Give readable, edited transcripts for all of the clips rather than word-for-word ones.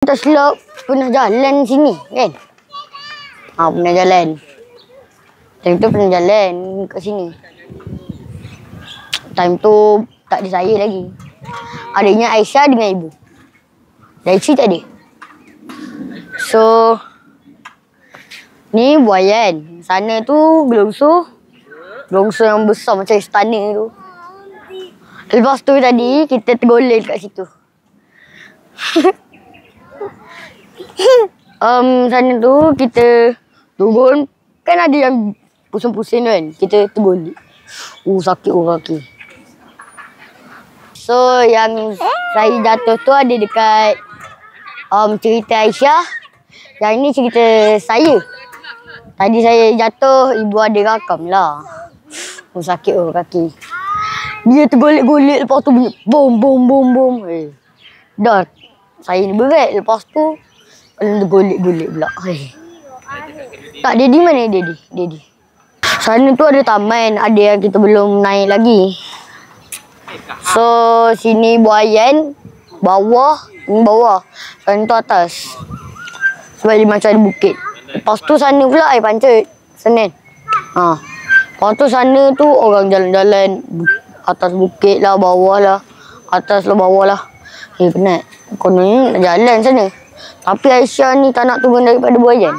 Tak silap pernah jalan sini kan? Pernah jalan. Time tu pernah jalan kat sini. Time tu tak ada saya lagi. Adanya Aisyah dengan ibu. Daichi tak ada. So ni buayan. Sana tu gelongso. Gelongso yang besar macam istana tu. Lepas tu tadi kita tergolek kat situ. Sana tu kita turun. Kan ada yang pusing-pusing kan. Kita tergolek. Sakit kaki. So yang saya jatuh tu ada dekat cerita Aisyah. Yang ni cerita saya. Tadi saya jatuh, ibu ada rakam lah. Sakit kaki. Dia tergolek-golek, lepas tu bunyi bom, bom, bom, bom. Dah, saya ni berat. Lepas tu, tergolek-golek pula. Tak, Daddy mana Daddy? Sana tu ada taman, ada yang kita belum naik lagi. So, sini buayan, bawah, ni bawah. Sana tu atas. Sebab dia macam ada bukit. Lepas tu sana pula air pancut. Senin. Lepas tu sana tu orang jalan-jalan. Atas bukit lah, bawah lah. Atas lah, bawah lah. Penat. Kononnya nak jalan sana. Tapi Aisyah ni tak nak turun daripada buayan.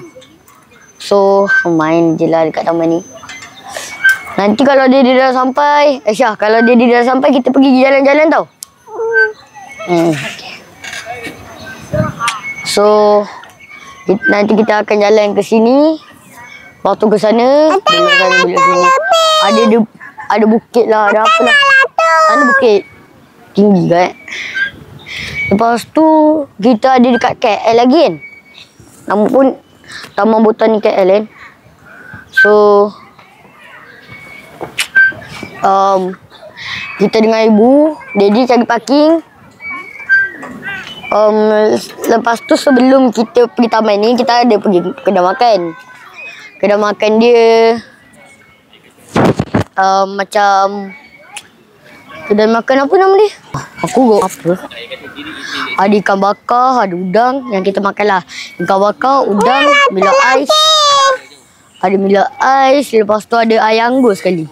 So, main je lah dekat taman ni. Nanti kalau dia dah sampai, Aisyah, kalau dia dah sampai, kita pergi jalan-jalan tau. So, nanti kita akan jalan ke sini. Waktu ke sana, ada bukit lah, ada apa lah. Sana bukit tinggi kan. Lepas tu, kita ada dekat KL lagi kan. Nama pun Taman Botani KL kan. So, kita dengan ibu, Daddy cari parking. Lepas tu sebelum kita pergi taman ni, kita ada pergi kedai makan. Kedai makan dia macam kedai makan apa nama dia? Aku apa? Ada ikan bakar, ada udang yang kita makan lah. Ikan bakar, udang, Milo ais. Ada Milo ais, lepas tu ada air anggur sekali.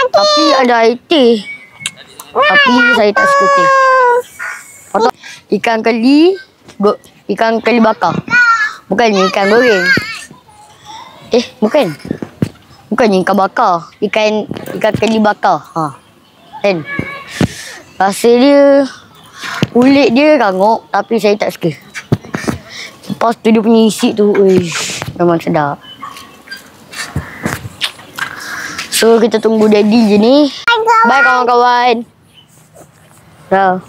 Tapi ada air teh. Tapi saya tak suka teh. Lepas tu ikan keli bakar. Bukannya ikan goreng. Bukannya ikan bakar. Ikan keli bakar. Kan? Rasa dia, kulit dia rangup tapi saya tak suka. Lepas tu dia punya isi tu, memang sedap. So kita tunggu Daddy je ni. Bye kawan-kawan. Dah.